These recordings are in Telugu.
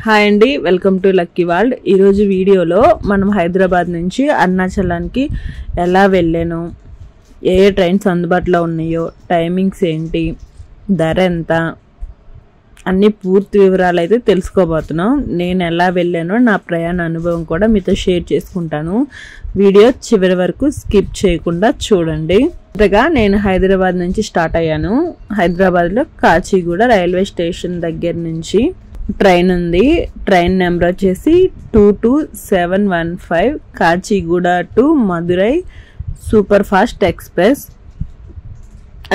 హాయ్ అండి, వెల్కమ్ టు లక్కీ వరల్డ్. ఈరోజు వీడియోలో మనం హైదరాబాద్ నుంచి అరుణాచలానికి ఎలా వెళ్ళాను, ఏ ట్రైన్స్ అందుబాటులో ఉన్నాయో, టైమింగ్స్ ఏంటి, ధర ఎంత, అన్ని పూర్తి వివరాలు అయితే తెలుసుకోబోతున్నాం. నేను ఎలా వెళ్ళానో నా ప్రయాణ అనుభవం కూడా మీతో షేర్ చేసుకుంటాను. వీడియో చివరి వరకు స్కిప్ చేయకుండా చూడండి. మొదటగా నేను హైదరాబాద్ నుంచి స్టార్ట్ అయ్యాను. హైదరాబాద్లో కాచిగూడ రైల్వే స్టేషన్ దగ్గర నుంచి ట్రైన్ ఉంది. ట్రైన్ నెంబర్ వచ్చేసి 22715 Kacheguda to Madurai super fast express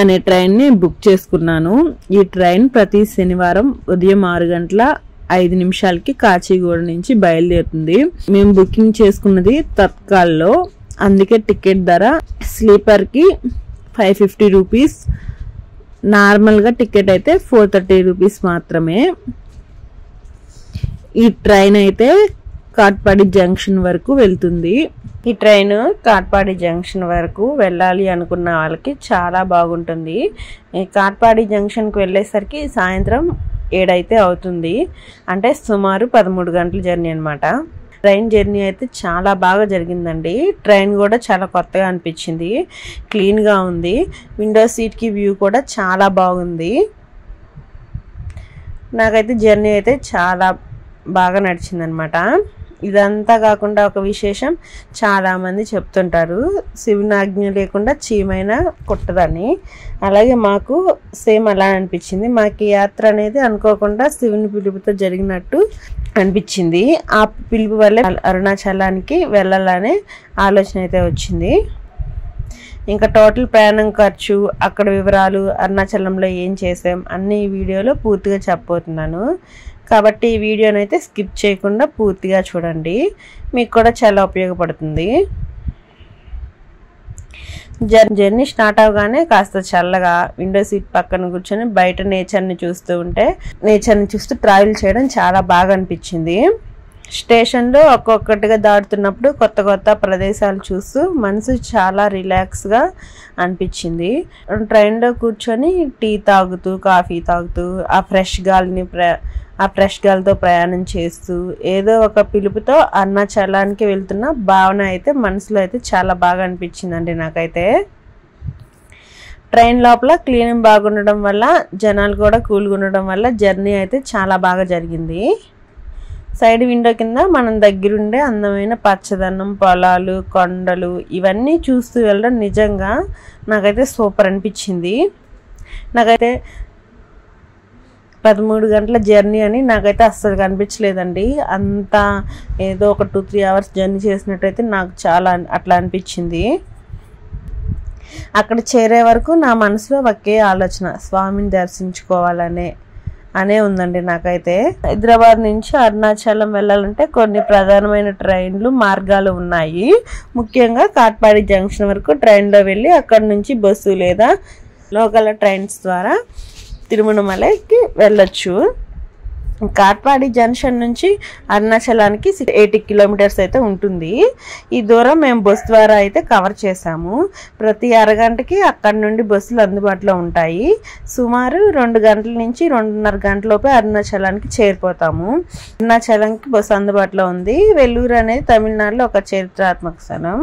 అనే ట్రైన్ని బుక్ చేసుకున్నాను. ఈ ట్రైన్ ప్రతి శనివారం ఉదయం 6:05 కాచిగూడ నుంచి బయలుదేరుతుంది. మేము బుకింగ్ చేసుకున్నది తత్కాల్లో, అందుకే టికెట్ ధర స్లీపర్కి 550 రూపీస్, నార్మల్గా టికెట్ అయితే 430 రూపీస్ మాత్రమే. ఈ ట్రైన్ అయితే కాట్పాడి జంక్షన్ వరకు వెళ్తుంది. ఈ ట్రైన్ కాట్పాడి జంక్షన్ వరకు వెళ్ళాలి అనుకున్న వాళ్ళకి చాలా బాగుంటుంది. కాట్పాడి జంక్షన్కి వెళ్ళేసరికి సాయంత్రం 7 అయితే అవుతుంది, అంటే సుమారు 13 గంటల జర్నీ అనమాట. ట్రైన్ జర్నీ అయితే చాలా బాగా జరిగిందండి. ట్రైన్ కూడా చాలా కొత్తగా అనిపించింది, క్లీన్గా ఉంది. విండో సీట్కి వ్యూ కూడా చాలా బాగుంది. నాకైతే జర్నీ అయితే చాలా బాగా నడిచిందనమాట. ఇదంతా కాకుండా ఒక విశేషం, చాలామంది చెప్తుంటారు శివుని ఆజ్ఞ లేకుండా చీమైనా కుట్టదని. అలాగే మాకు సేమ్ అలా అనిపించింది. మాకు ఈ యాత్ర అనేది అనుకోకుండా శివుని పిలుపుతో జరిగినట్టు అనిపించింది. ఆ పిలుపు వల్లే అరుణాచలానికి వెళ్ళాలనే ఆలోచన అయితే వచ్చింది. ఇంకా టోటల్ ప్రయాణం ఖర్చు, అక్కడ వివరాలు, అరుణాచలంలో ఏం చేసాం అన్ని ఈ వీడియోలో పూర్తిగా చెప్పబోతున్నాను. కాబట్టి ఈ వీడియోని అయితే స్కిప్ చేయకుండా పూర్తిగా చూడండి, మీకు కూడా చాలా ఉపయోగపడుతుంది. జర్నీ స్టార్ట్ అవగానే కాస్త చల్లగా విండో సీట్ పక్కన కూర్చొని బయట నేచర్ని చూస్తూ ట్రావెల్ చేయడం చాలా బాగా అనిపించింది. స్టేషన్లో ఒక్కొక్కటిగా దాటుతున్నప్పుడు కొత్త కొత్త ప్రదేశాలు చూస్తూ మనసు చాలా రిలాక్స్గా అనిపించింది. ట్రైన్లో కూర్చొని టీ తాగుతూ, కాఫీ తాగుతూ, ఆ ఫ్రెష్ గాలితో ప్రయాణం చేస్తూ ఏదో ఒక పిలుపుతో అరుణాచలానికి వెళ్తున్న భావన అయితే మనసులో అయితే చాలా బాగా అనిపించిందండి నాకైతే. ట్రైన్ లోపల క్లీనింగ్ బాగుండడం వల్ల, జనాలు కూడా కూల్గా ఉండడం వల్ల జర్నీ అయితే చాలా బాగా జరిగింది. సైడ్ విండో కింద మనం దగ్గరుండే అందమైన పచ్చదనం, పొలాలు, కొండలు ఇవన్నీ చూస్తూ వెళ్ళడం నిజంగా నాకైతే సూపర్ అనిపించింది. నాకైతే 13 గంటల జర్నీ అని నాకైతే అస్సలు కనిపించలేదండి. అంతా ఏదో ఒక 2-3 అవర్స్ జర్నీ చేసినట్టయితే నాకు చాలా అట్లా అనిపించింది. అక్కడ చేరే వరకు నా మనసులో ఒకే ఆలోచన, స్వామిని దర్శించుకోవాలనే ఉందండి నాకైతే. హైదరాబాద్ నుంచి అరుణాచలం వెళ్ళాలంటే కొన్ని ప్రధానమైన ట్రైన్లు మార్గాలు ఉన్నాయి. ముఖ్యంగా కాట్పాడి జంక్షన్ వరకు ట్రైన్లో వెళ్ళి అక్కడి నుంచి బస్సు లేదా లోకల్ ట్రైన్స్ ద్వారా తిరుమలకి వెళ్ళొచ్చు. కాట్పాడి జంక్షన్ నుంచి అరుణాచలానికి 80 కిలోమీటర్స్ అయితే ఉంటుంది. ఈ దూరం మేము బస్సు ద్వారా అయితే కవర్ చేసాము. ప్రతి అరగంటకి అక్కడి నుండి బస్సులు అందుబాటులో ఉంటాయి. సుమారు 2 గంటల నుంచి 2.5 గంటలలోపే అరుణాచలానికి చేరిపోతాము. అరుణాచలానికి బస్సు అందుబాటులో ఉంది. వెల్లూరు అనేది తమిళనాడులో ఒక చారిత్రాత్మక స్థలం.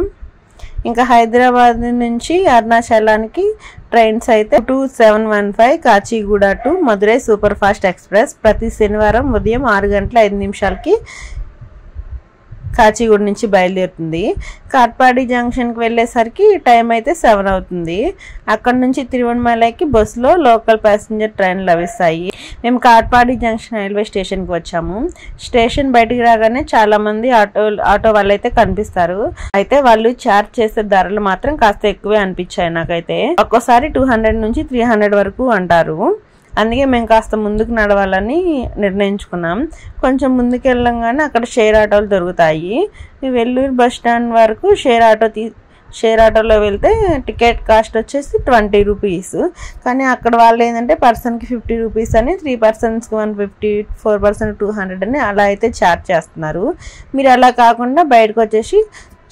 ఇంకా హైదరాబాద్ నుంచి అరుణాచలానికి ట్రైన్స్ అయితే 2715 Kacheguda to Madurai super fast express ప్రతి శనివారం ఉదయం 6:05 కాచిగూడ నుంచి బయలుదేరుతుంది. కాట్పాడి జంక్షన్కి వెళ్ళేసరికి టైం అయితే 7 అవుతుంది. అక్కడ నుంచి తిరువణమలైకి బస్సులో లోకల్ ప్యాసింజర్ ట్రైన్ లభిస్తాయి. మేము కాట్పాడి జంక్షన్ రైల్వే స్టేషన్కి వచ్చాము. స్టేషన్ బయటికి రాగానే చాలా మంది ఆటో వాళ్ళు అయితే కనిపిస్తారు. అయితే వాళ్ళు చార్జ్ చేసే ధరలు మాత్రం కాస్త ఎక్కువే అనిపించాయి నాకైతే. ఒక్కోసారి 200 నుంచి 300 వరకు అంటారు. అందుకే మేము కాస్త ముందుకు నడవాలని నిర్ణయించుకున్నాం. కొంచెం ముందుకు వెళ్ళంగానే అక్కడ షేర్ ఆటోలు దొరుకుతాయి. వెల్లూరు బస్ స్టాండ్ వరకు షేర్ ఆటోలో వెళ్తే టికెట్ కాస్ట్ వచ్చేసి 20 రూపీస్. కానీ అక్కడ వాళ్ళు ఏంటంటే పర్సన్కి 50 రూపీస్ అని, 3 పర్సన్స్కి 150, 4 పర్సన్ 200 అని అలా అయితే ఛార్జ్ చేస్తున్నారు. మీరు అలా కాకుండా బయటకు వచ్చేసి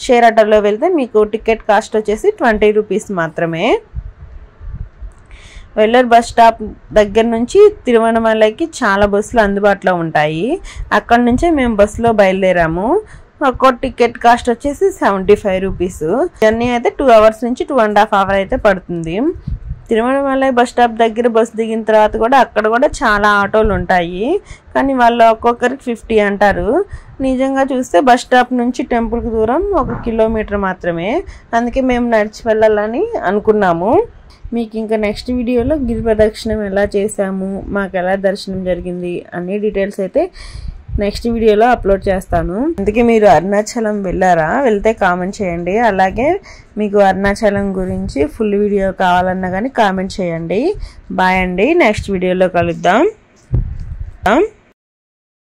షేర్ ఆటోలో వెళ్తే మీకు టికెట్ కాస్ట్ వచ్చేసి 20 రూపీస్ మాత్రమే. వెల్లూరు బస్ స్టాప్ దగ్గర నుంచి తిరువణమలైకి చాలా బస్సులు అందుబాటులో ఉంటాయి. అక్కడ నుంచే మేము బస్సులో బయలుదేరాము. ఒక్కో టికెట్ కాస్ట్ వచ్చేసి 75 రూపీస్. జర్నీ అయితే 2 అవర్స్ నుంచి 2.5 అవర్ అయితే పడుతుంది. తిరువణమలై బస్ స్టాప్ దగ్గర బస్సు దిగిన తర్వాత కూడా అక్కడ కూడా చాలా ఆటోలు ఉంటాయి. కానీ వాళ్ళు ఒక్కొక్కరికి 50 అంటారు. నిజంగా చూస్తే బస్ స్టాప్ నుంచి టెంపుల్కి దూరం 1 కిలోమీటర్ మాత్రమే. అందుకే మేము నడిచి వెళ్ళాలని అనుకున్నాము. మీకు ఇంకా నెక్స్ట్ వీడియోలో గిరి ప్రదక్షిణం ఎలా చేసాము, మాకు ఎలా దర్శనం జరిగింది అన్ని డీటెయిల్స్ అయితే నెక్స్ట్ వీడియోలో అప్లోడ్ చేస్తాను. అందుకే మీరు అరుణాచలం వెళ్ళారా? వెళ్తే కామెంట్ చేయండి. అలాగే మీకు అరుణాచలం గురించి ఫుల్ వీడియో కావాలన్నా కానీ కామెంట్ చేయండి. బాయ్ అండి. నెక్స్ట్ వీడియోలో కలుద్దాం.